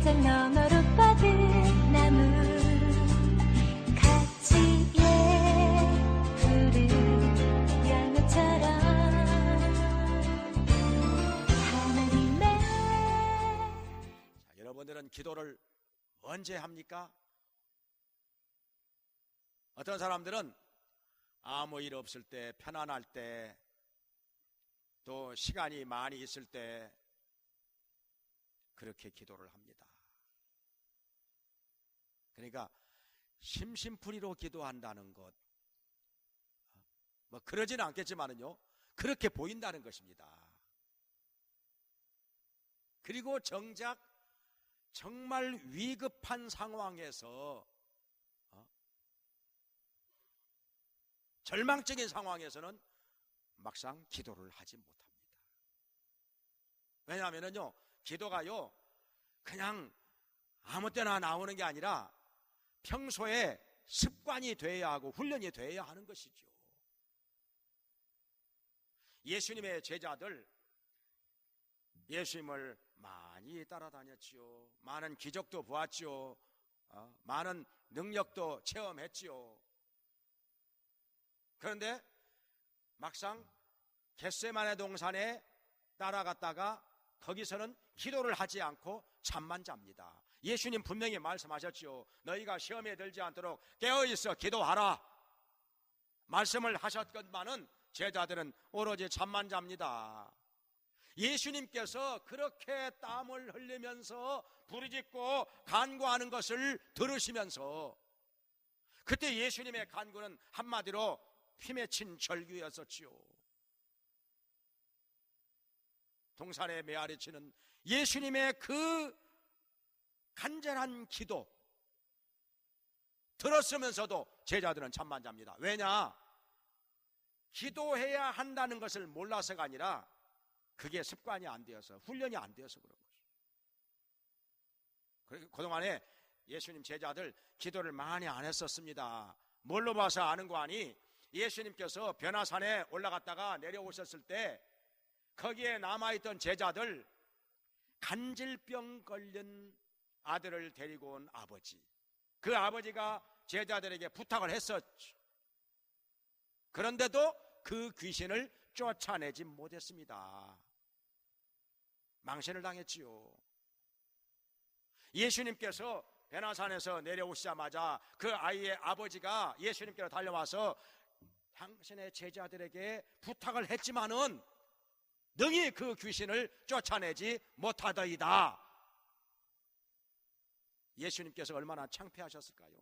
천장 너머로 뻗은 나무 같이 예쁘는 연어처럼 하나님의. 자, 여러분들은 기도를 언제 합니까? 어떤 사람들은 아무 일 없을 때, 편안할 때, 또 시간이 많이 있을 때 그렇게 기도를 합니다. 그러니까 심심풀이로 기도한다는 것, 뭐 그러지는 않겠지만은요, 그렇게 보인다는 것입니다. 그리고 정작 정말 위급한 상황에서, 절망적인 상황에서는 막상 기도를 하지 못합니다. 왜냐하면요, 기도가요 그냥 아무 때나 나오는 게 아니라 평소에 습관이 되어야 하고 훈련이 되어야 하는 것이죠. 예수님의 제자들, 예수님을 많이 따라다녔지요. 많은 기적도 보았지요. 많은 능력도 체험했지요. 그런데 막상 겟세마네 동산에 따라갔다가 거기서는 기도를 하지 않고 잠만 잡니다. 예수님 분명히 말씀하셨지요. 너희가 시험에 들지 않도록 깨어있어 기도하라 말씀을 하셨건만은 제자들은 오로지 잠만 잡니다. 예수님께서 그렇게 땀을 흘리면서 부르짖고 간구하는 것을 들으시면서 그때 예수님의 간구는 한마디로 피맺힌 절규였었지요. 동산에 메아리치는 예수님의 그 간절한 기도 들었으면서도 제자들은 잠만 잡니다. 왜냐? 기도해야 한다는 것을 몰라서가 아니라 그게 습관이 안 되어서, 훈련이 안 되어서 그런 거죠. 그동안에 예수님 제자들 기도를 많이 안 했었습니다. 뭘로 봐서 아는 거 아니? 예수님께서 변화산에 올라갔다가 내려오셨을 때 거기에 남아있던 제자들, 간질병 걸린 아들을 데리고 온 아버지, 그 아버지가 제자들에게 부탁을 했었죠. 그런데도 그 귀신을 쫓아내지 못했습니다. 망신을 당했지요. 예수님께서 변화산에서 내려오시자마자 그 아이의 아버지가 예수님께로 달려와서 당신의 제자들에게 부탁을 했지만은 능히 그 귀신을 쫓아내지 못하더이다. 예수님께서 얼마나 창피하셨을까요?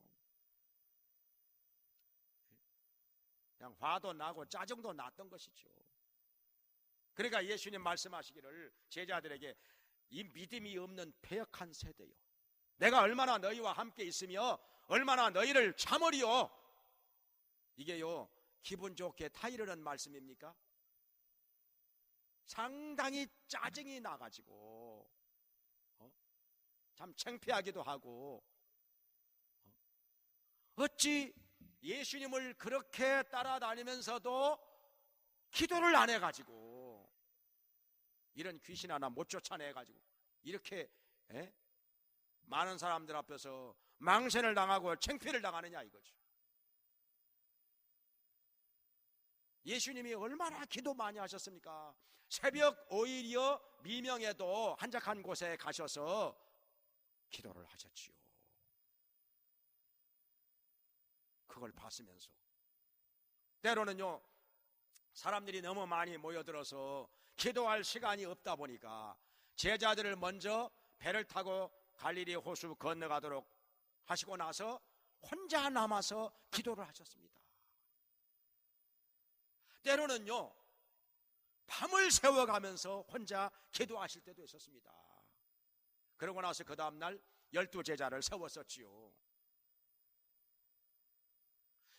그냥 화도 나고 짜증도 났던 것이죠. 그러니까 예수님 말씀하시기를 제자들에게 이 믿음이 없는 패역한 세대요, 내가 얼마나 너희와 함께 있으며 얼마나 너희를 참으리요. 이게요 기분 좋게 타이르는 말씀입니까? 상당히 짜증이 나가지고 참 창피하기도 하고, 어찌 예수님을 그렇게 따라다니면서도 기도를 안 해가지고 이런 귀신 하나 못 쫓아내가지고 이렇게 많은 사람들 앞에서 망신을 당하고 창피를 당하느냐 이거죠. 예수님이 얼마나 기도 많이 하셨습니까? 새벽 5일이여 미명에도 한적한 곳에 가셔서 기도를 하셨지요. 그걸 봤으면서 때로는요 사람들이 너무 많이 모여들어서 기도할 시간이 없다 보니까 제자들을 먼저 배를 타고 갈릴리 호수 건너가도록 하시고 나서 혼자 남아서 기도를 하셨습니다. 때로는요 밤을 새워가면서 혼자 기도하실 때도 있었습니다. 그러고 나서 그 다음날 12제자를 세웠었지요.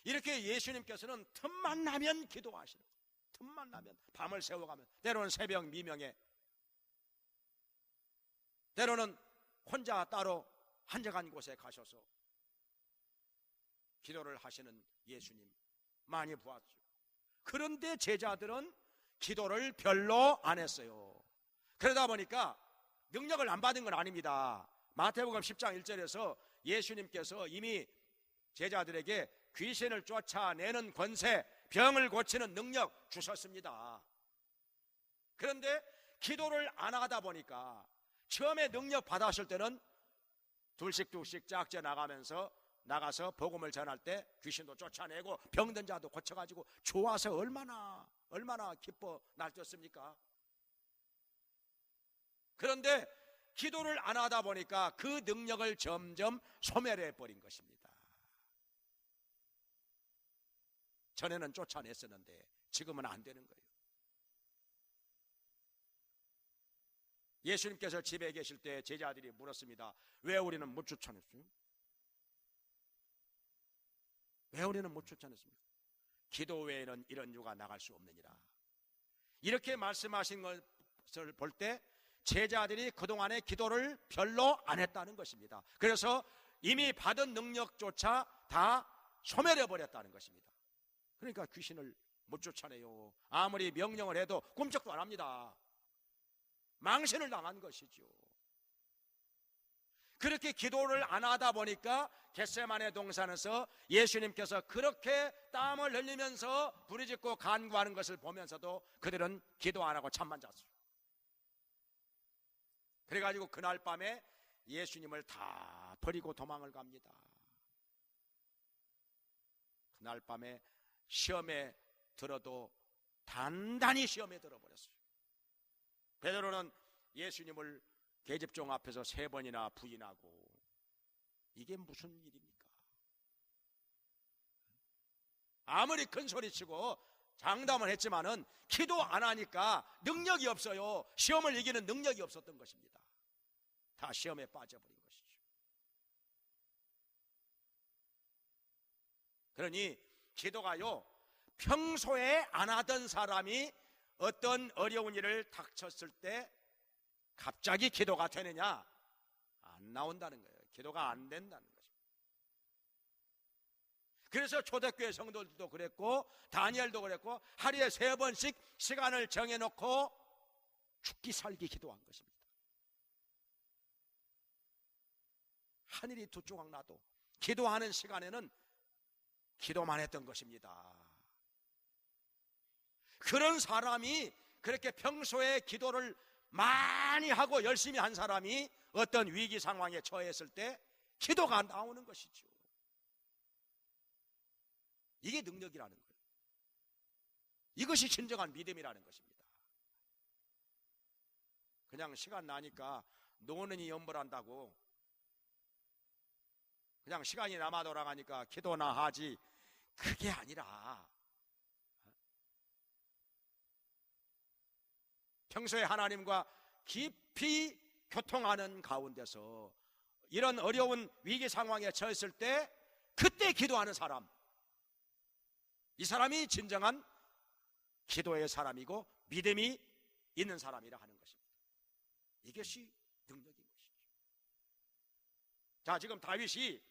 이렇게 예수님께서는 틈만 나면 기도하시는 거예요. 틈만 나면 밤을 새워가면, 때로는 새벽 미명에, 때로는 혼자 따로 한적한 곳에 가셔서 기도를 하시는 예수님 많이 보았죠. 그런데 제자들은 기도를 별로 안 했어요. 그러다 보니까 능력을 안 받은 건 아닙니다. 마태복음 10장 1절에서 예수님께서 이미 제자들에게 귀신을 쫓아내는 권세, 병을 고치는 능력 주셨습니다. 그런데 기도를 안 하다 보니까 처음에 능력 받았을 때는 둘씩 짝져 나가서 복음을 전할 때 귀신도 쫓아내고 병든 자도 고쳐가지고 좋아서 얼마나 기뻐 날뛰었습니까? 그런데 기도를 안 하다 보니까 그 능력을 점점 소멸해 버린 것입니다. 전에는 쫓아냈었는데 지금은 안 되는 거예요. 예수님께서 집에 계실 때 제자들이 물었습니다. 왜 우리는 못 쫓아냈어요? 왜 우리는 못 쫓아냈습니까? 기도 외에는 이런 유가 나갈 수 없느니라. 이렇게 말씀하신 것을 볼 때 제자들이 그동안의 기도를 별로 안 했다는 것입니다. 그래서 이미 받은 능력조차 다 소멸해 버렸다는 것입니다. 그러니까 귀신을 못 쫓아내요. 아무리 명령을 해도 꿈쩍도 안 합니다. 망신을 당한 것이죠. 그렇게 기도를 안 하다 보니까 겟세마네 동산에서 예수님께서 그렇게 땀을 흘리면서 부르짖고 간구하는 것을 보면서도 그들은 기도 안 하고 잠만 잤어요. 그래가지고 그날 밤에 예수님을 다 버리고 도망을 갑니다. 그날 밤에 시험에 들어도 단단히 시험에 들어버렸어요. 베드로는 예수님을 계집종 앞에서 3번이나 부인하고, 이게 무슨 일입니까? 아무리 큰 소리치고 장담을 했지만은 기도 안 하니까 능력이 없어요. 시험을 이기는 능력이 없었던 것입니다. 다 시험에 빠져버린 것이죠. 그러니 기도가요, 평소에 안 하던 사람이 어떤 어려운 일을 닥쳤을 때 갑자기 기도가 되느냐? 안 나온다는 거예요. 기도가 안 된다는 거죠. 그래서 초대교회 성도들도 그랬고 다니엘도 그랬고 하루에 3번씩 시간을 정해놓고 죽기 살기 기도한 것입니다. 하늘이 두 조각 나도 기도하는 시간에는 기도만 했던 것입니다. 그런 사람이, 그렇게 평소에 기도를 많이 하고 열심히 한 사람이 어떤 위기 상황에 처했을 때 기도가 나오는 것이죠. 이게 능력이라는 거예요. 이것이 진정한 믿음이라는 것입니다. 그냥 시간 나니까 노는이 연불한다고, 그냥 시간이 남아 돌아가니까 기도나 하지, 그게 아니라 평소에 하나님과 깊이 교통하는 가운데서 이런 어려운 위기 상황에 처했을 때 그때 기도하는 사람, 이 사람이 진정한 기도의 사람이고 믿음이 있는 사람이라 하는 것입니다. 이것이 능력인 것이죠. 자, 지금 다윗이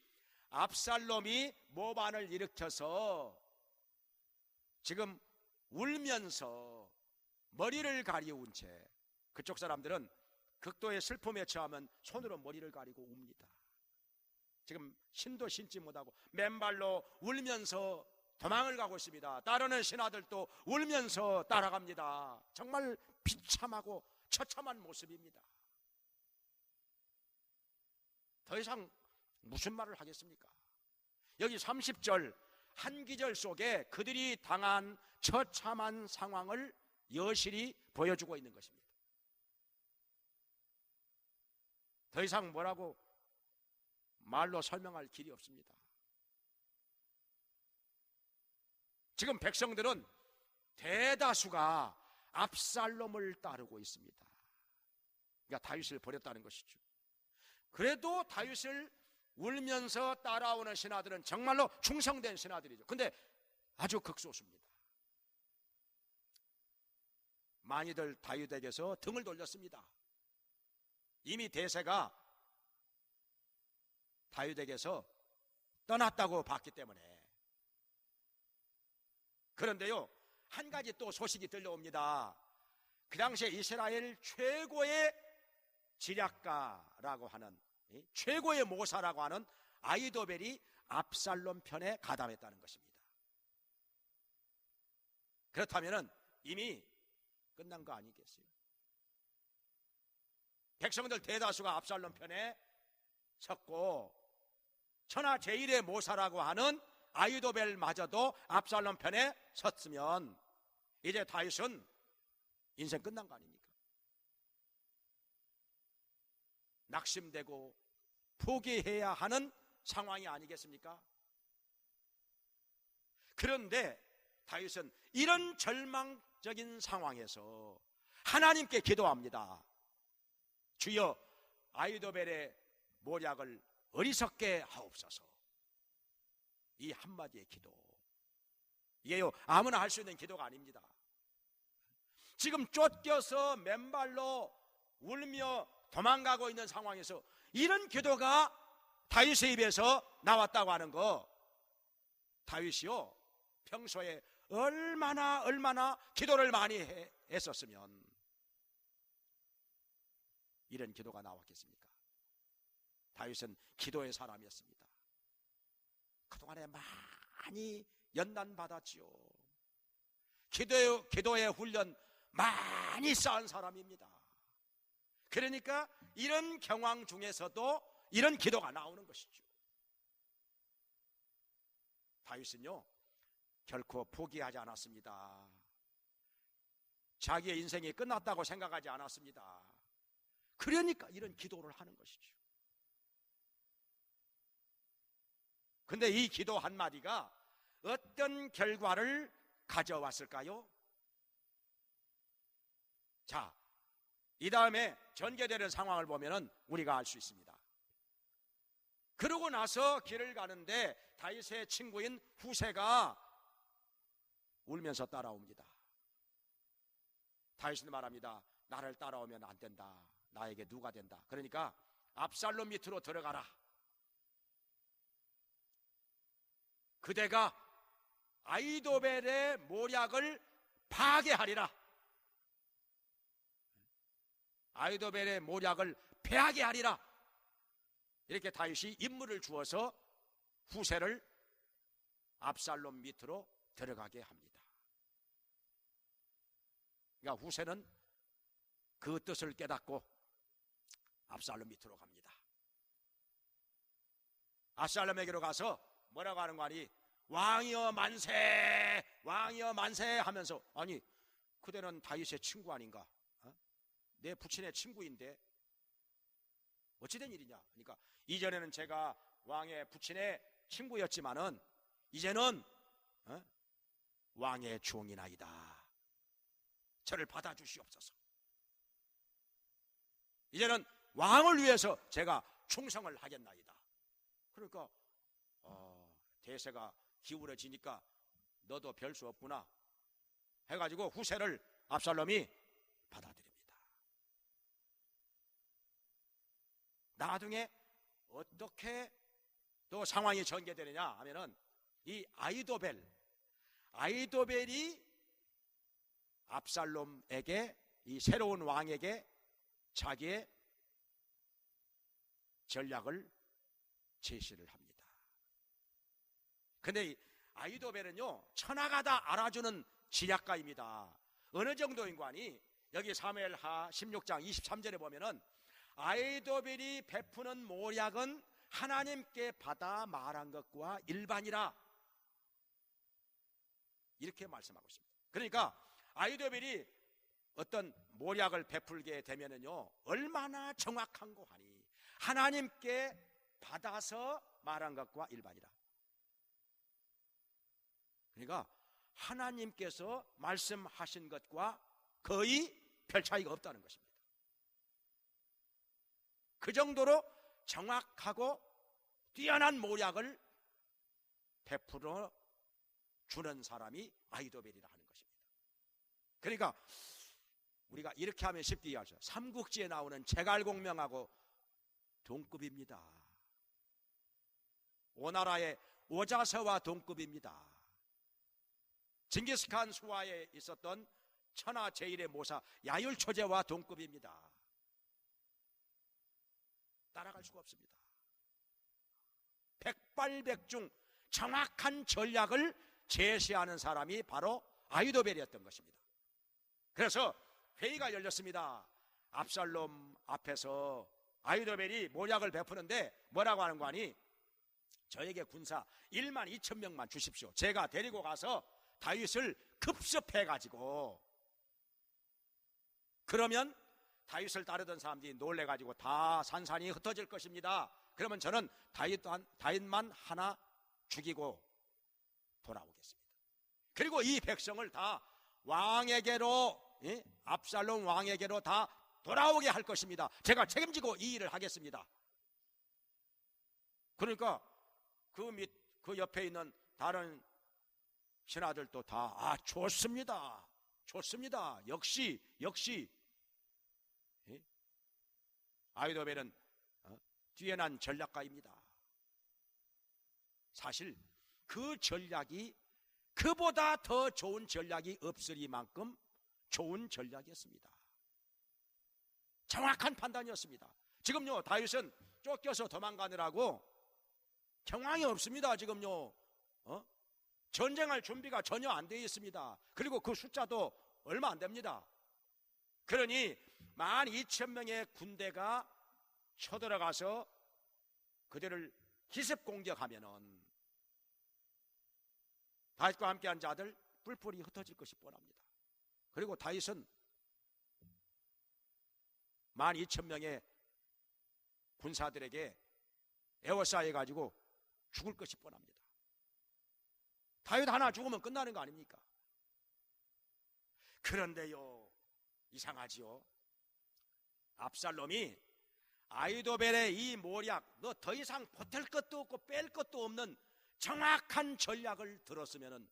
압살롬이 모반을 일으켜서 지금 울면서 머리를 가리운 채, 그쪽 사람들은 극도의 슬픔에 처하면 손으로 머리를 가리고 웁니다. 지금 신도 신지 못하고 맨발로 울면서 도망을 가고 있습니다. 따르는 신하들도 울면서 따라갑니다. 정말 비참하고 처참한 모습입니다. 더 이상 무슨 말을 하겠습니까? 여기 30절 한 기절 속에 그들이 당한 처참한 상황을 여실히 보여주고 있는 것입니다. 더 이상 뭐라고 말로 설명할 길이 없습니다. 지금 백성들은 대다수가 압살롬을 따르고 있습니다. 그러니까 다윗을 버렸다는 것이죠. 그래도 다윗을 울면서 따라오는 신하들은 정말로 충성된 신하들이죠. 근데 아주 극소수입니다. 많이들 다윗에게서 등을 돌렸습니다. 이미 대세가 다윗에게서 떠났다고 봤기 때문에. 그런데요, 한 가지 또 소식이 들려옵니다. 그 당시에 이스라엘 최고의 지략가라고 하는 최고의 모사라고 하는 아히도벨이 압살롬 편에 가담했다는 것입니다. 그렇다면 이미 끝난 거 아니겠어요? 백성들 대다수가 압살롬 편에 섰고 천하 제1의 모사라고 하는 아히도벨마저도 압살롬 편에 섰으면 이제 다윗은 인생 끝난 거 아닙니까? 낙심되고 포기해야 하는 상황이 아니겠습니까? 그런데 다윗은 이런 절망적인 상황에서 하나님께 기도합니다. 주여, 아히도벨의 모략을 어리석게 하옵소서. 이 한마디의 기도, 이게요 아무나 할 수 있는 기도가 아닙니다. 지금 쫓겨서 맨발로 울며 도망가고 있는 상황에서 이런 기도가 다윗의 입에서 나왔다고 하는 거, 다윗이요 평소에 얼마나 기도를 많이 했었으면 이런 기도가 나왔겠습니까? 다윗은 기도의 사람이었습니다. 그동안에 많이 연단받았지요. 기도의 훈련 많이 쌓은 사람입니다. 그러니까 이런 경황 중에서도 이런 기도가 나오는 것이죠. 다윗은요 결코 포기하지 않았습니다. 자기의 인생이 끝났다고 생각하지 않았습니다. 그러니까 이런 기도를 하는 것이죠. 근데 이 기도 한마디가 어떤 결과를 가져왔을까요? 자, 이 다음에 전개되는 상황을 보면 우리가 알 수 있습니다. 그러고 나서 길을 가는데 다윗의 친구인 후세가 울면서 따라옵니다. 다윗은 말합니다. 나를 따라오면 안 된다. 나에게 누가 된다. 그러니까 압살롬 밑으로 들어가라. 그대가 아히도벨의 모략을 파괴하리라. 아히도벨의 모략을 패하게 하리라. 이렇게 다윗이 임무를 주어서 후세를 압살롬 밑으로 들어가게 합니다. 그러니까 후세는 그 뜻을 깨닫고 압살롬 밑으로 갑니다. 압살롬에게로 가서 뭐라고 하는 거 아니? 왕이여 만세, 왕이여 만세 하면서, 아니 그대는 다윗의 친구 아닌가? 내 부친의 친구인데 어찌된 일이냐? 그러니까 이전에는 제가 왕의 부친의 친구였지만은 이제는 왕의 종이나이다. 저를 받아주시옵소서. 이제는 왕을 위해서 제가 충성을 하겠나이다. 그러니까 대세가 기울어지니까 너도 별 수 없구나 해가지고 후세를 압살롬이 받아들입니다. 나중에 어떻게 또 상황이 전개되느냐 하면은 이 아히도벨이 압살롬에게, 이 새로운 왕에게 자기의 전략을 제시를 합니다. 근데 이 아히도벨은요 천하가 다 알아주는 지략가입니다. 어느 정도인가 하니 여기 사무엘하 16장 23절에 보면은 아히도벨이 베푸는 모략은 하나님께 받아 말한 것과 일반이라, 이렇게 말씀하고 있습니다. 그러니까 아히도벨이 어떤 모략을 베풀게 되면은요 얼마나 정확한고 하니 하나님께 받아서 말한 것과 일반이라. 그러니까 하나님께서 말씀하신 것과 거의 별 차이가 없다는 것입니다. 그 정도로 정확하고 뛰어난 모략을 베풀어 주는 사람이 아히도벨이라 하는 것입니다. 그러니까 우리가 이렇게 하면 쉽게 이해하죠. 삼국지에 나오는 제갈공명하고 동급입니다. 오나라의 오자서와 동급입니다. 징기스칸 수하에 있었던 천하 제1의 모사 야율초제와 동급입니다. 따라갈 수가 없습니다. 백발백중 정확한 전략을 제시하는 사람이 바로 아히도벨이었던 것입니다. 그래서 회의가 열렸습니다. 압살롬 앞에서 아히도벨이 모략을 베푸는데 뭐라고 하는 거 아니? 저에게 군사 1만 2천 명만 주십시오. 제가 데리고 가서 다윗을 급습해가지고, 그러면 다윗을 따르던 사람들이 놀래가지고 다 산산이 흩어질 것입니다. 그러면 저는 다윗만 하나 죽이고 돌아오겠습니다. 그리고 이 백성을 다 왕에게로, 압살롬 왕에게로 다 돌아오게 할 것입니다. 제가 책임지고 이 일을 하겠습니다. 그러니까 그 옆에 있는 다른 신하들도 다 좋습니다. 좋습니다. 역시 아히도벨은 뛰어난 전략가입니다. 사실 그 전략이 그보다 더 좋은 전략이 없으리만큼 좋은 전략이었습니다. 정확한 판단이었습니다. 지금요, 다윗은 쫓겨서 도망가느라고 경황이 없습니다. 지금요, 전쟁할 준비가 전혀 안 되어 있습니다. 그리고 그 숫자도 얼마 안 됩니다. 그러니 12,000명의 군대가 쳐들어가서 그들을 기습 공격하면은 다윗과 함께한 자들 뿔뿔이 흩어질 것이 뻔합니다. 그리고 다윗은 12,000명의 군사들에게 에워싸여가지고 죽을 것이 뻔합니다. 다윗 하나 죽으면 끝나는 거 아닙니까? 그런데요, 이상하지요. 압살롬이 아히도벨의 이 모략, 너 더 이상 보탤 것도 없고 뺄 것도 없는 정확한 전략을 들었으면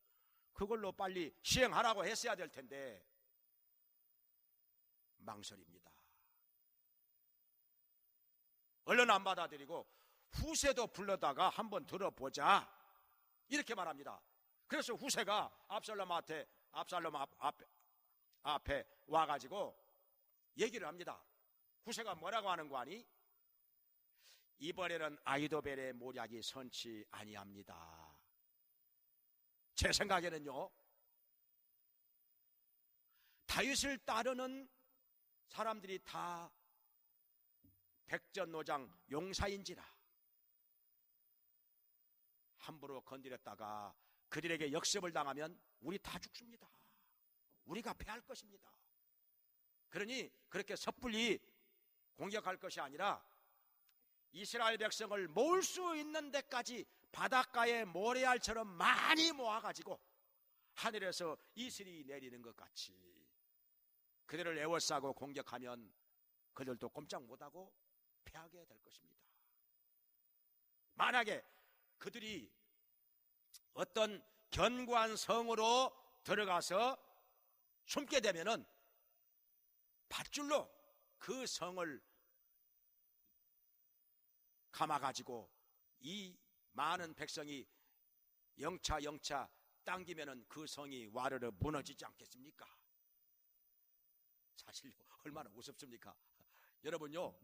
그걸로 빨리 시행하라고 했어야 될 텐데 망설입니다. 얼른 안 받아들이고 후세도 불러다가 한번 들어보자 이렇게 말합니다. 그래서 후세가 압살롬 앞에 와가지고 얘기를 합니다. 후세가 뭐라고 하는 거 아니? 이번에는 아히도벨의 모략이 선치 아니합니다. 제 생각에는요, 다윗을 따르는 사람들이 다 백전노장 용사인지라 함부로 건드렸다가 그들에게 역습을 당하면 우리 다 죽습니다. 우리가 패할 것입니다. 그러니 그렇게 섣불리 공격할 것이 아니라 이스라엘 백성을 모을 수 있는 데까지 바닷가에 모래알처럼 많이 모아가지고 하늘에서 이슬이 내리는 것 같이 그들을 에워싸고 공격하면 그들도 꼼짝 못하고 패하게 될 것입니다. 만약에 그들이 어떤 견고한 성으로 들어가서 숨게 되면은 밧줄로 그 성을 감아가지고 이 많은 백성이 영차 당기면은 그 성이 와르르 무너지지 않겠습니까? 사실 얼마나 우습습니까? 여러분요,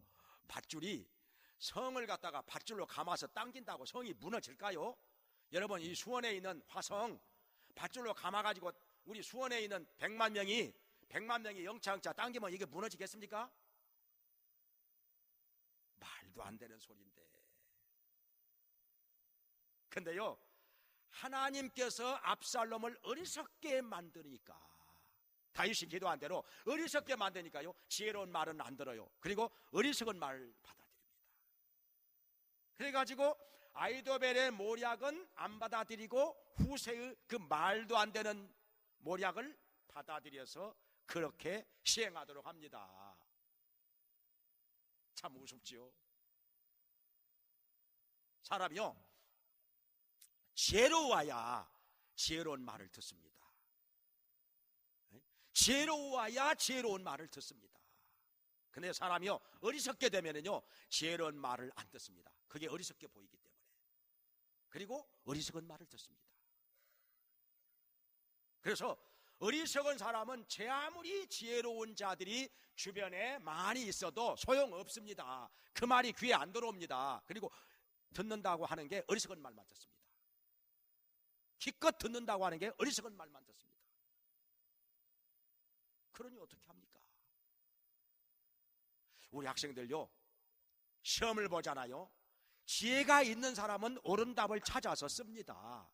밧줄이 성을 갖다가 밧줄로 감아서 당긴다고 성이 무너질까요? 여러분, 이 수원에 있는 화성 밧줄로 감아가지고 우리 수원에 있는 100만 명이 영차 당기면 이게 무너지겠습니까? 말도 안 되는 소리인데. 근데요, 하나님께서 압살롬을 어리석게 만드니까, 다윗이 기도한 대로 어리석게 만드니까요, 지혜로운 말은 안 들어요. 그리고 어리석은 말 받아들입니다. 그래가지고 아히도벨의 모략은 안 받아들이고 후세의 그 말도 안 되는 모략을 받아들여서 그렇게 시행하도록 합니다. 참 우습지요. 사람이요, 지혜로워야 지혜로운 말을 듣습니다. 지혜로워야 지혜로운 말을 듣습니다. 근데 사람이요, 어리석게 되면은요, 지혜로운 말을 안 듣습니다. 그게 어리석게 보이기 때문에. 그리고 어리석은 말을 듣습니다. 그래서 어리석은 사람은 제 아무리 지혜로운 자들이 주변에 많이 있어도 소용없습니다. 그 말이 귀에 안 들어옵니다. 그리고 듣는다고 하는 게 어리석은 말만 듣습니다. 기껏 듣는다고 하는 게 어리석은 말만 듣습니다. 그러니 어떻게 합니까? 우리 학생들요, 시험을 보잖아요. 지혜가 있는 사람은 옳은 답을 찾아서 씁니다.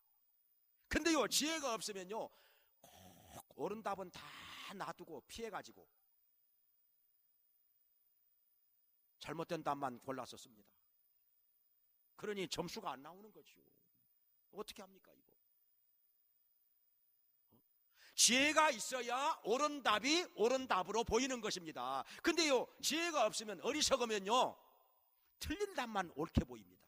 근데요, 지혜가 없으면요, 꼭 옳은 답은 다 놔두고 피해가지고 잘못된 답만 골라서 씁니다. 그러니 점수가 안 나오는 거죠. 어떻게 합니까, 이거? 지혜가 있어야 옳은 답이 옳은 답으로 보이는 것입니다. 근데요, 지혜가 없으면, 어리석으면요, 틀린 답만 옳게 보입니다.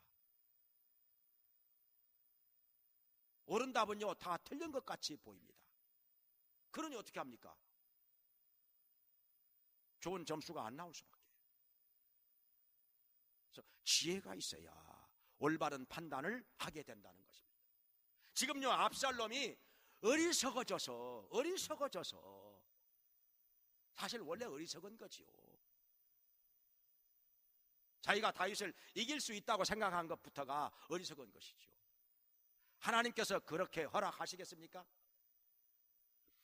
옳은 답은요, 다 틀린 것 같이 보입니다. 그러니 어떻게 합니까? 좋은 점수가 안 나올 수밖에. 그래서 지혜가 있어야 올바른 판단을 하게 된다는 것입니다. 지금요, 압살롬이 어리석어져서 사실 원래 어리석은 거지요. 자기가 다윗을 이길 수 있다고 생각한 것부터가 어리석은 것이죠. 하나님께서 그렇게 허락하시겠습니까?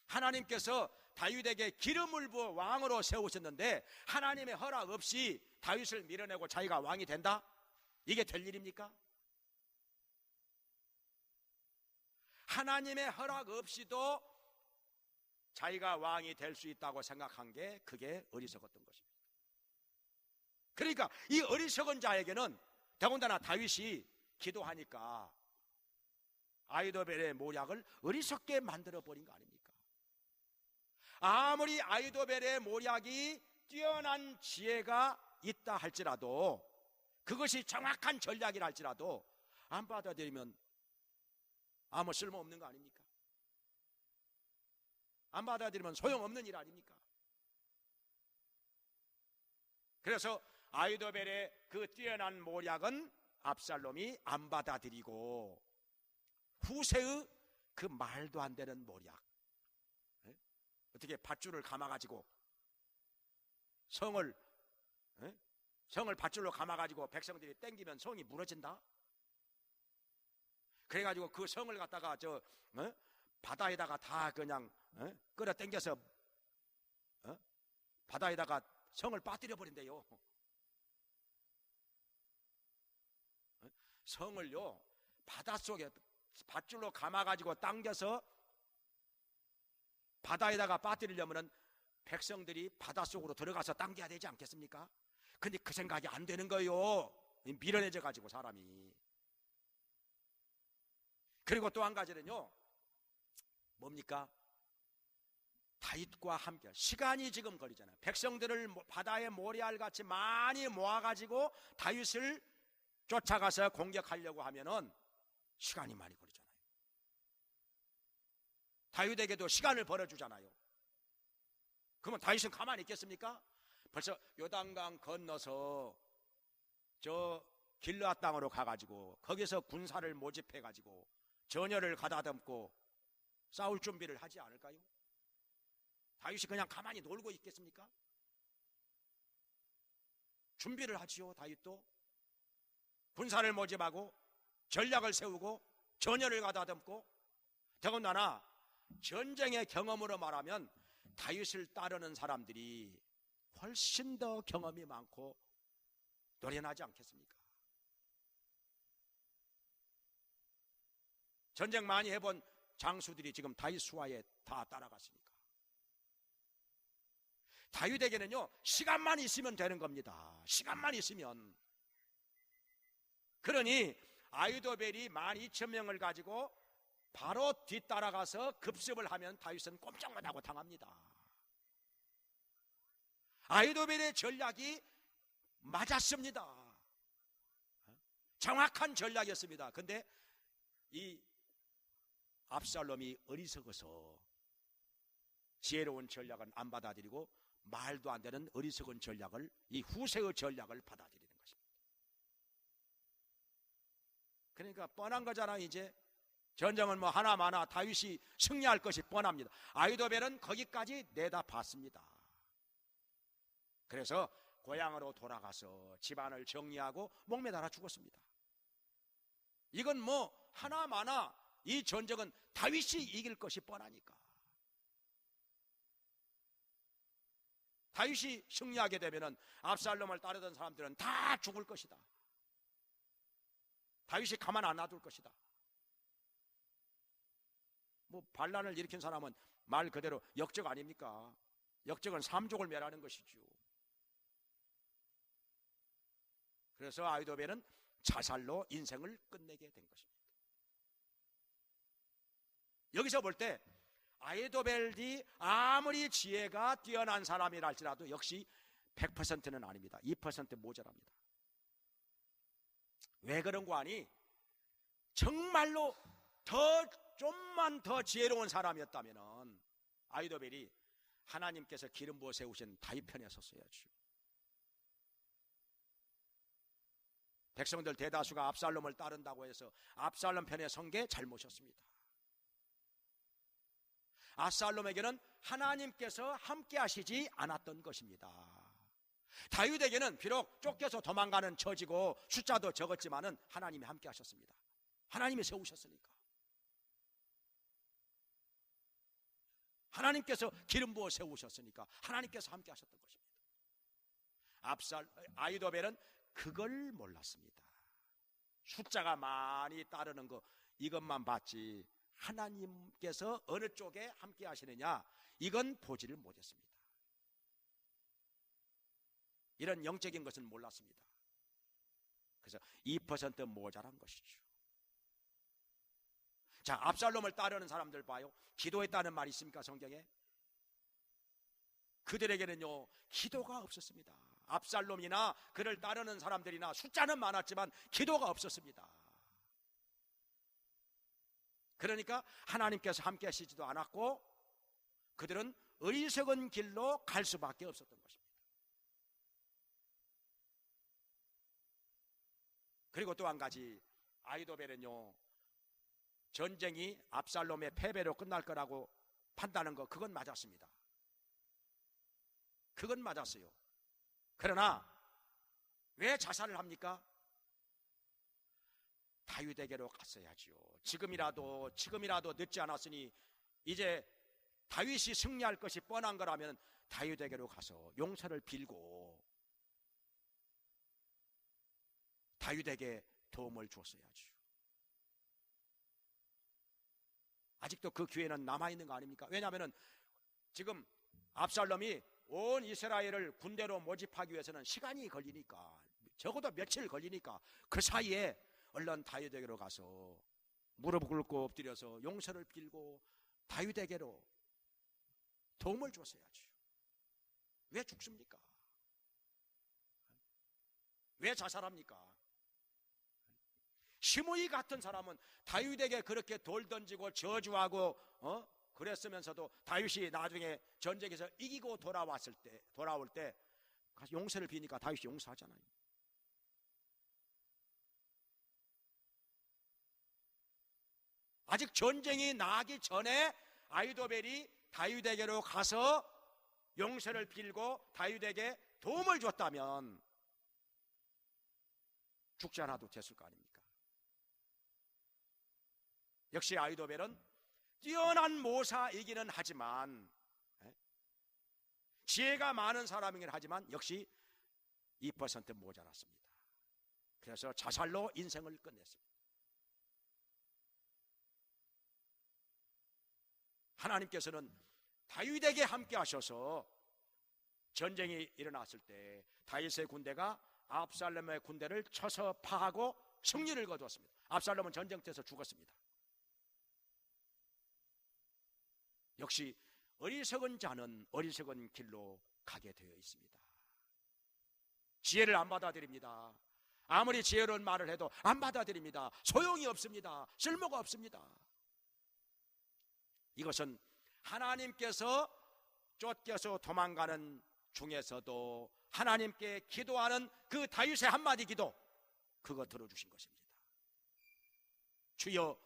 하나님께서 다윗에게 기름을 부어 왕으로 세우셨는데 하나님의 허락 없이 다윗을 밀어내고 자기가 왕이 된다? 이게 될 일입니까? 하나님의 허락 없이도 자기가 왕이 될 수 있다고 생각한 게 그게 어리석었던 것입니다. 그러니까 이 어리석은 자에게는 더군다나 다윗이 기도하니까 아이도벨의 모략을 어리석게 만들어버린 거 아닙니까? 아무리 아이도벨의 모략이 뛰어난 지혜가 있다 할지라도, 그것이 정확한 전략이라 할지라도 안 받아들이면 아무 쓸모없는 거 아닙니까? 안 받아들이면 소용없는 일 아닙니까? 그래서 아이도벨의 그 뛰어난 모략은 압살롬이 안 받아들이고, 후세의 그 말도 안 되는 모략, 어떻게 밧줄을 감아가지고 성을 밧줄로 감아가지고 백성들이 땡기면 성이 무너진다? 그래가지고 그 성을 갖다가 바다에다가 다 그냥 끌어 당겨서 바다에다가 성을 빠뜨려 버린대요. 성을요, 바닷속에 밧줄로 감아가지고 당겨서 바다에다가 빠뜨리려면 백성들이 바닷속으로 들어가서 당겨야 되지 않겠습니까? 근데 그 생각이 안 되는 거예요. 밀어내져 가지고 사람이. 그리고 또 한 가지는요, 뭡니까? 다윗과 함께 시간이 지금 걸리잖아요. 백성들을 바다에 모래알같이 많이 모아가지고 다윗을 쫓아가서 공격하려고 하면은 시간이 많이 걸리잖아요. 다윗에게도 시간을 벌어주잖아요. 그러면 다윗은 가만히 있겠습니까? 벌써 요단강 건너서 저 길르앗 땅으로 가가지고 거기서 군사를 모집해가지고 전열을 가다듬고 싸울 준비를 하지 않을까요? 다윗이 그냥 가만히 놀고 있겠습니까? 준비를 하지요. 다윗도 군사를 모집하고 전략을 세우고 전열을 가다듬고, 더군다나 전쟁의 경험으로 말하면 다윗을 따르는 사람들이 훨씬 더 경험이 많고 노련하지 않겠습니까? 전쟁 많이 해본 장수들이 지금 다윗 수하에 다 따라갔으니까. 다윗에게는요, 시간만 있으면 되는 겁니다. 시간만 있으면. 그러니 아이도벨이 12,000명을 가지고 바로 뒤따라가서 급습을 하면 다윗은 꼼짝 못하고 당합니다. 아이도벨의 전략이 맞았습니다. 정확한 전략이었습니다. 근데 이 압살롬이 어리석어서 지혜로운 전략은 안 받아들이고 말도 안 되는 어리석은 전략을, 이 후세의 전략을 받아들이는 것입니다. 그러니까 뻔한 거잖아. 이제 전쟁은 뭐 하나마나 다윗이 승리할 것이 뻔합니다. 아히도벨은 거기까지 내다봤습니다. 그래서 고향으로 돌아가서 집안을 정리하고 목매달아 죽었습니다. 이건 뭐 하나마나 이 전쟁은 다윗이 이길 것이 뻔하니까. 다윗이 승리하게 되면은 압살롬을 따르던 사람들은 다 죽을 것이다. 다윗이 가만 안 놔둘 것이다. 뭐 반란을 일으킨 사람은 말 그대로 역적 아닙니까? 역적은 삼족을 멸하는 것이죠. 그래서 아히도벨은 자살로 인생을 끝내게 된 것입니다. 여기서 볼 때 아히도벨이 아무리 지혜가 뛰어난 사람이라 할지라도 역시 100%는 아닙니다. 2% 모자랍니다. 왜 그런 거 아니? 정말로 좀만 더 지혜로운 사람이었다면 아히도벨이 하나님께서 기름 부어 세우신 다윗 편에 섰어야죠. 백성들 대다수가 압살롬을 따른다고 해서 압살롬 편에 선 게 잘못이었습니다. 압살롬에게는 하나님께서 함께 하시지 않았던 것입니다. 다윗에게는 비록 쫓겨서 도망가는 처지고 숫자도 적었지만은 하나님이 함께 하셨습니다. 하나님이 세우셨으니까. 하나님께서 기름 부어 세우셨으니까 하나님께서 함께 하셨던 것입니다. 아히도벨은 그걸 몰랐습니다. 숫자가 많이 따르는 거 이것만 봤지 하나님께서 어느 쪽에 함께 하시느냐 이건 보지를 못했습니다. 이런 영적인 것은 몰랐습니다. 그래서 2% 모자란 것이죠. 자, 압살롬을 따르는 사람들 봐요. 기도했다는 말이 있습니까 성경에? 그들에게는요 기도가 없었습니다. 압살롬이나 그를 따르는 사람들이나 숫자는 많았지만 기도가 없었습니다. 그러니까 하나님께서 함께 하시지도 않았고 그들은 어리석은 길로 갈 수밖에 없었던 것입니다. 그리고 또 한 가지 아히도벨은요 전쟁이 압살롬의 패배로 끝날 거라고 판단한 거 그건 맞았습니다. 그건 맞았어요. 그러나 왜 자살을 합니까? 다윗에게로 갔어야지요. 지금이라도 늦지 않았으니 이제 다윗이 승리할 것이 뻔한 거라면 다윗에게로 가서 용서를 빌고 다윗에게 도움을 줬어야지요. 아직도 그 기회는 남아있는 거 아닙니까? 왜냐하면 지금 압살롬이 온 이스라엘을 군대로 모집하기 위해서는 시간이 걸리니까 적어도 며칠 걸리니까 그 사이에 얼른 다윗에게로 가서 무릎 꿇고 엎드려서 용서를 빌고 다윗에게로 도움을 줬어야죠. 왜 죽습니까? 왜 자살합니까? 시므이 같은 사람은 다윗에게 그렇게 돌 던지고 저주하고 그랬으면서도 다윗이 나중에 전쟁에서 이기고 돌아올 때 가서 용서를 비니까 다윗이 용서하잖아요. 아직 전쟁이 나기 전에 아히도벨이 다윗에게로 가서 용서를 빌고 다윗에게 도움을 줬다면 죽지 않아도 됐을 거 아닙니까? 역시 아히도벨은 뛰어난 모사이기는 하지만 지혜가 많은 사람이긴 하지만 역시 2% 모자랐습니다. 그래서 자살로 인생을 끝냈습니다. 하나님께서는 다윗에게 함께 하셔서 전쟁이 일어났을 때 다윗의 군대가 압살롬의 군대를 쳐서 파하고 승리를 거두었습니다. 압살롬은 전쟁터에서 죽었습니다. 역시 어리석은 자는 어리석은 길로 가게 되어 있습니다. 지혜를 안 받아들입니다. 아무리 지혜로운 말을 해도 안 받아들입니다. 소용이 없습니다. 쓸모가 없습니다. 이것은 하나님께서 쫓겨서 도망가는 중에서도 하나님께 기도하는 그 다윗의 한마디 기도 그거 들어주신 것입니다. 주여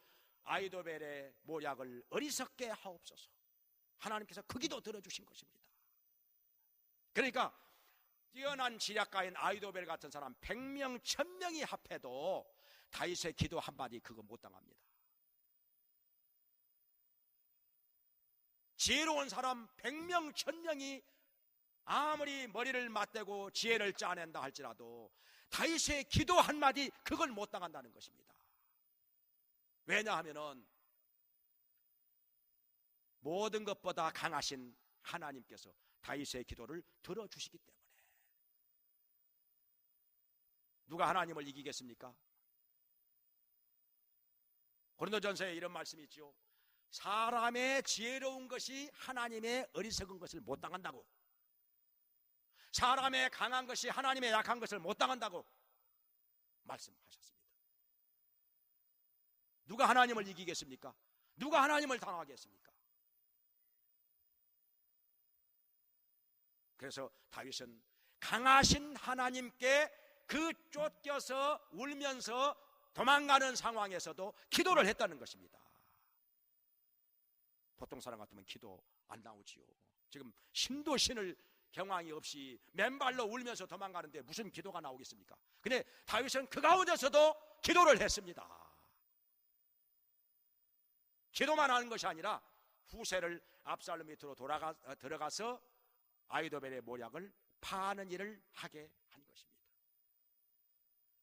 아이도벨의 모략을 어리석게 하옵소서. 하나님께서 그 기도 들어주신 것입니다. 그러니까 뛰어난 지략가인 아이도벨 같은 사람 100명 1000명이 합해도 다윗의 기도 한마디 그거 못 당합니다. 지혜로운 사람 100명 1000명이 아무리 머리를 맞대고 지혜를 짜낸다 할지라도 다윗의 기도 한마디 그걸 못 당한다는 것입니다. 왜냐하면은 모든 것보다 강하신 하나님께서 다윗의 기도를 들어주시기 때문에. 누가 하나님을 이기겠습니까? 고린도전서에 이런 말씀이 있죠. 사람의 지혜로운 것이 하나님의 어리석은 것을 못 당한다고, 사람의 강한 것이 하나님의 약한 것을 못 당한다고 말씀하셨습니다. 누가 하나님을 이기겠습니까? 누가 하나님을 당하겠습니까? 그래서 다윗은 강하신 하나님께 그 쫓겨서 울면서 도망가는 상황에서도 기도를 했다는 것입니다. 보통 사람 같으면 기도 안 나오지요. 지금 신도 신을 경황이 없이 맨발로 울면서 도망가는데 무슨 기도가 나오겠습니까? 근데 다윗은 그 가운데서도 기도를 했습니다. 기도만 하는 것이 아니라 후세를 압살롬 밑으로 들어가서 아이도벨의 모략을 파하는 일을 하게 한 것입니다.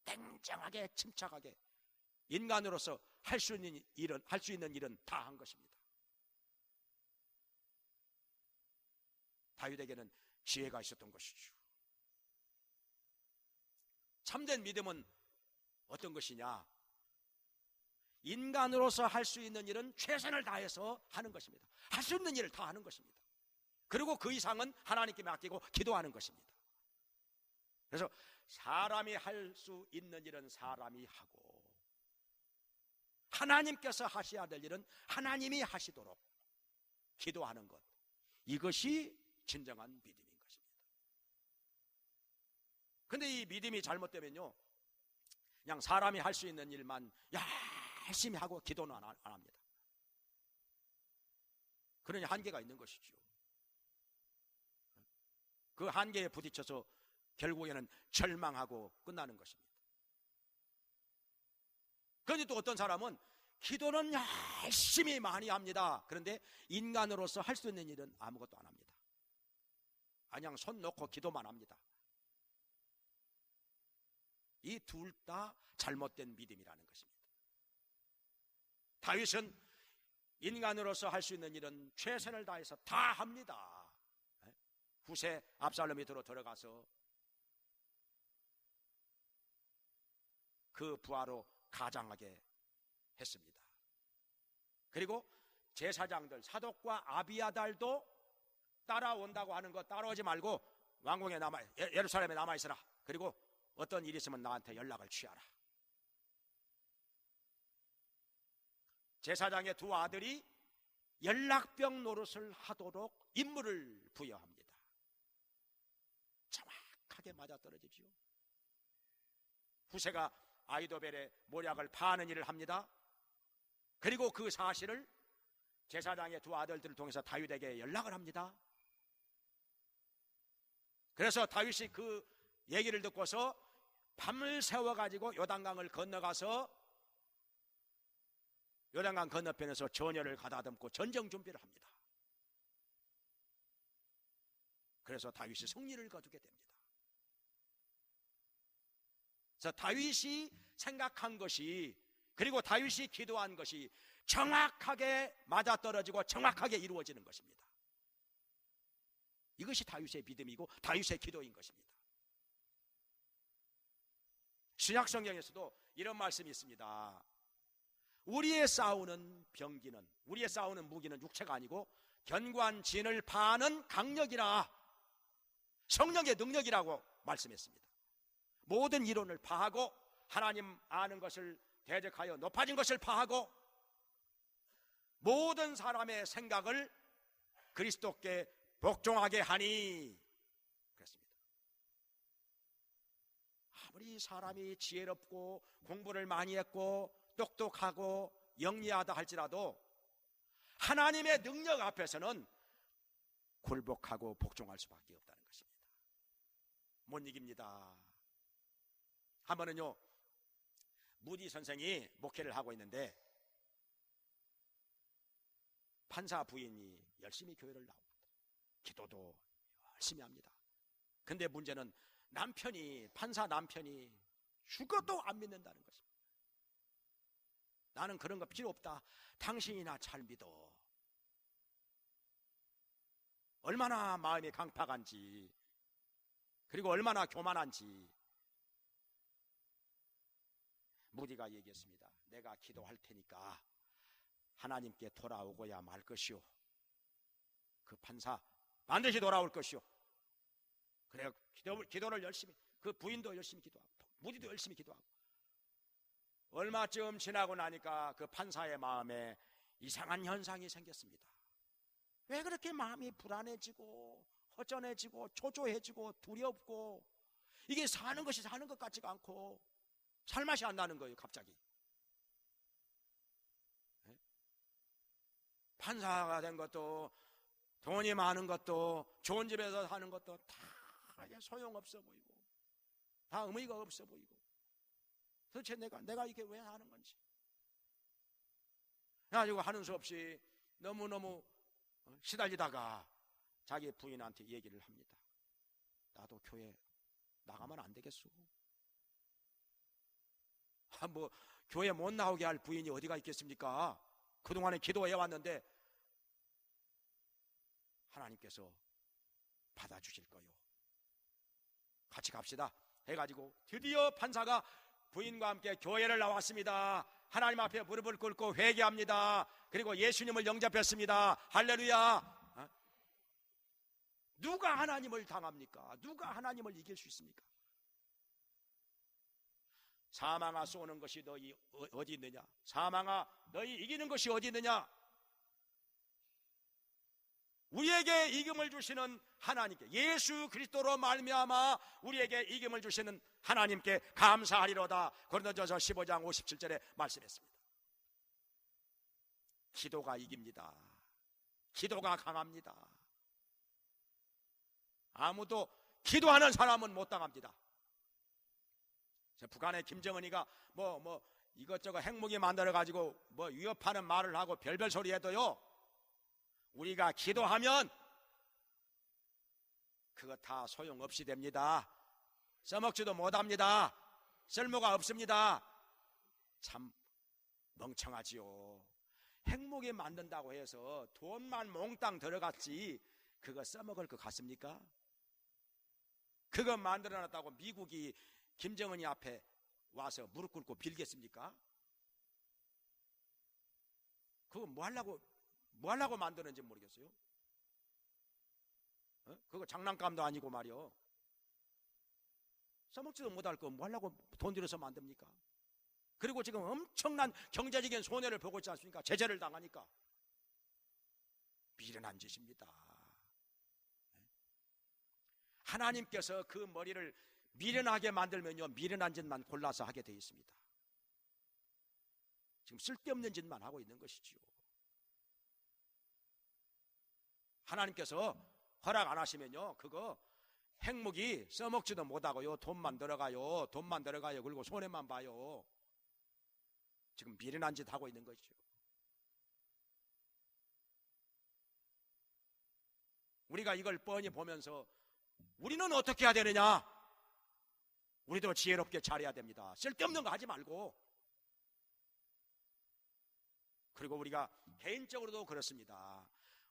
냉정하게 침착하게 인간으로서 할 수 있는 일은 다 한 것입니다. 다윗에게는 지혜가 있었던 것이죠. 참된 믿음은 어떤 것이냐? 인간으로서 할 수 있는 일은 최선을 다해서 하는 것입니다. 할 수 있는 일을 다 하는 것입니다. 그리고 그 이상은 하나님께 맡기고 기도하는 것입니다. 그래서 사람이 할 수 있는 일은 사람이 하고 하나님께서 하셔야 될 일은 하나님이 하시도록 기도하는 것, 이것이 진정한 믿음인 것입니다. 그런데 이 믿음이 잘못되면요, 그냥 사람이 할 수 있는 일만 열심히 하고 기도는 안 합니다. 그러니 한계가 있는 것이죠. 그 한계에 부딪혀서 결국에는 절망하고 끝나는 것입니다. 그런데 또 어떤 사람은 기도는 열심히 많이 합니다. 그런데 인간으로서 할 수 있는 일은 아무것도 안 합니다. 그냥 손 놓고 기도만 합니다. 이 둘 다 잘못된 믿음이라는 것입니다. 다윗은 인간으로서 할 수 있는 일은 최선을 다해서 다 합니다. 후세 압살롬 밑으로 들어가서 그 부하로 가장하게 했습니다. 그리고 제사장들 사독과 아비아달도 따라온다고 하는 거 따라오지 말고 왕궁에 예루살렘에 남아있으라. 그리고 어떤 일이 있으면 나한테 연락을 취하라. 제사장의 두 아들이 연락병 노릇을 하도록 임무를 부여합니다. 정확하게 맞아떨어지죠. 후세가 아이도벨의 모략을 파하는 일을 합니다. 그리고 그 사실을 제사장의 두 아들들을 통해서 다윗에게 연락을 합니다. 그래서 다윗이 그 얘기를 듣고서 밤을 새워가지고 요단강을 건너가서 요단강 건너편에서 전열을 가다듬고 전쟁 준비를 합니다. 그래서 다윗이 승리를 거두게 됩니다. 그래서 다윗이 생각한 것이, 그리고 다윗이 기도한 것이 정확하게 맞아떨어지고 정확하게 이루어지는 것입니다. 이것이 다윗의 믿음이고 다윗의 기도인 것입니다. 신약 성경에서도 이런 말씀이 있습니다. 우리의 싸우는 병기는, 우리의 싸우는 무기는 육체가 아니고 견고한 진을 파는 강력이라, 성령의 능력이라고 말씀했습니다. 모든 이론을 파하고 하나님 아는 것을 대적하여 높아진 것을 파하고 모든 사람의 생각을 그리스도께 복종하게 하니 그랬습니다. 아무리 사람이 지혜롭고 공부를 많이 했고 똑똑하고 영리하다 할지라도 하나님의 능력 앞에서는 굴복하고 복종할 수밖에 없다는 것입니다. 못 이깁니다. 한 번은요, 무디 선생이 목회를 하고 있는데 판사 부인이 열심히 교회를 나옵니다. 기도도 열심히 합니다. 근데 문제는 판사 남편이 죽어도 안 믿는다는 것입니다. 나는 그런 거 필요 없다. 당신이나 잘 믿어. 얼마나 마음이 강팍한지, 그리고 얼마나 교만한지. 무디가 얘기했습니다. 내가 기도할 테니까 하나님께 돌아오고야 말 것이오. 그 판사 반드시 돌아올 것이오. 그래, 기도를 열심히, 그 부인도 열심히 기도하고 무디도 열심히 기도하고, 얼마쯤 지나고 나니까 그 판사의 마음에 이상한 현상이 생겼습니다. 왜 그렇게 마음이 불안해지고 허전해지고 초조해지고 두렵고, 이게 사는 것이 사는 것 같지가 않고 살맛이 안 나는 거예요. 갑자기 판사가 된 것도, 돈이 많은 것도, 좋은 집에서 사는 것도 다 소용없어 보이고, 다 의미가 없어 보이고, 도대체 내가 이게 왜 하는 건지. 그래가지고 하는 수 없이 너무너무 시달리다가 자기 부인한테 얘기를 합니다. 나도 교회 나가면 안 되겠소. 뭐 교회 못 나오게 할 부인이 어디가 있겠습니까? 그동안에 기도해 왔는데 하나님께서 받아주실 거요. 같이 갑시다 해가지고 드디어 판사가 부인과 함께 교회를 나왔습니다. 하나님 앞에 무릎을 꿇고 회개합니다. 그리고 예수님을 영접했습니다. 할렐루야. 누가 하나님을 당합니까? 누가 하나님을 이길 수 있습니까? 사망아 쏘는 것이 너희 어디 있느냐? 사망아 너희 이기는 것이 어디 있느냐? 우리에게 이김을 주시는 하나님께, 예수 그리스도로 말미암아 우리에게 이김을 주시는 하나님께 감사하리로다. 고린도전서 15장 57절에 말씀했습니다. 기도가 이깁니다. 기도가 강합니다. 아무도 기도하는 사람은 못 당합니다. 북한의 김정은이가 뭐 이것저것 핵무기 만들어 가지고 뭐 위협하는 말을 하고 별별 소리 해도요, 우리가 기도하면 그거 다 소용없이 됩니다. 써먹지도 못합니다. 쓸모가 없습니다. 참 멍청하지요. 핵무기 만든다고 해서 돈만 몽땅 들어갔지 그거 써먹을 것 같습니까? 그거 만들어놨다고 미국이 김정은이 앞에 와서 무릎 꿇고 빌겠습니까? 그거 뭐 하려고 만드는지 모르겠어요. 그거 장난감도 아니고 말이요. 써먹지도 못할 거 뭐 하려고 돈 들여서 만듭니까? 그리고 지금 엄청난 경제적인 손해를 보고 있지 않습니까? 제재를 당하니까. 미련한 짓입니다. 하나님께서 그 머리를 미련하게 만들면요, 미련한 짓만 골라서 하게 되어 있습니다. 지금 쓸데없는 짓만 하고 있는 것이지요. 하나님께서 허락 안 하시면요, 그거 핵무기 써먹지도 못하고요, 돈만 들어가요. 그리고 손해만 봐요. 지금 미련한 짓 하고 있는 것이죠. 우리가 이걸 뻔히 보면서 우리는 어떻게 해야 되느냐? 우리도 지혜롭게 잘해야 됩니다. 쓸데없는 거 하지 말고. 그리고 우리가 개인적으로도 그렇습니다.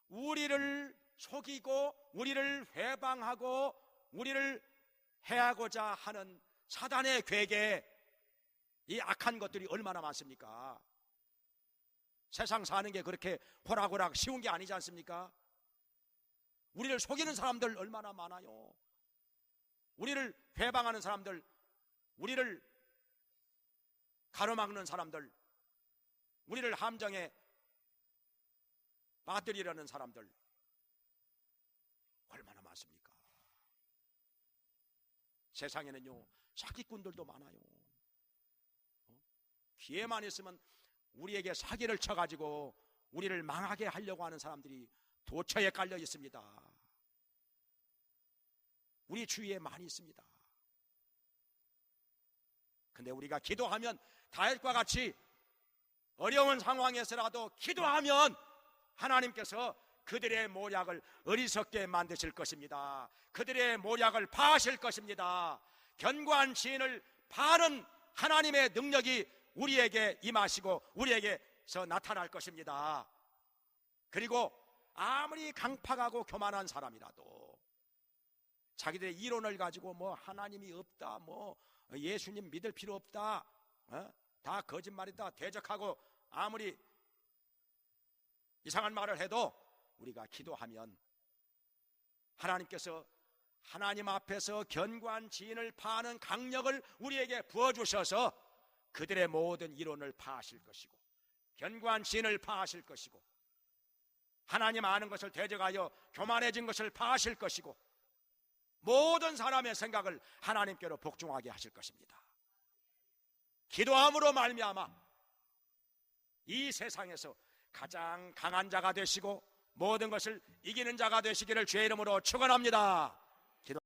우리를 속이고 우리를 회방하고 우리를 해하고자 하는 사단의 괴계, 이 악한 것들이 얼마나 많습니까? 세상 사는 게 그렇게 호락호락 쉬운 게 아니지 않습니까? 우리를 속이는 사람들 얼마나 많아요. 우리를 회방하는 사람들, 우리를 가로막는 사람들, 우리를 함정에 빠뜨리려는 사람들 얼마나 많습니까? 세상에는요, 사기꾼들도 많아요. 기회만 있으면 우리에게 사기를 쳐가지고 우리를 망하게 하려고 하는 사람들이 도처에 깔려 있습니다. 우리 주위에 많이 있습니다. 근데 우리가 기도하면 다윗과 같이 어려운 상황에서라도 기도하면 하나님께서 그들의 모략을 어리석게 만드실 것입니다. 그들의 모략을 파하실 것입니다. 견고한 지인을 파는 하나님의 능력이 우리에게 임하시고 우리에게서 나타날 것입니다. 그리고 아무리 강팍하고 교만한 사람이라도 자기들의 이론을 가지고 뭐 하나님이 없다, 뭐 예수님 믿을 필요 없다, 다 거짓말이다 대적하고 아무리 이상한 말을 해도 우리가 기도하면 하나님께서 하나님 앞에서 견고한 지인을 파하는 강력을 우리에게 부어주셔서 그들의 모든 이론을 파하실 것이고 견고한 지인을 파하실 것이고 하나님 아는 것을 대적하여 교만해진 것을 파하실 것이고 모든 사람의 생각을 하나님께로 복종하게 하실 것입니다. 기도함으로 말미암아 이 세상에서 가장 강한 자가 되시고 모든 것을 이기는 자가 되시기를 주의 이름으로 축원합니다.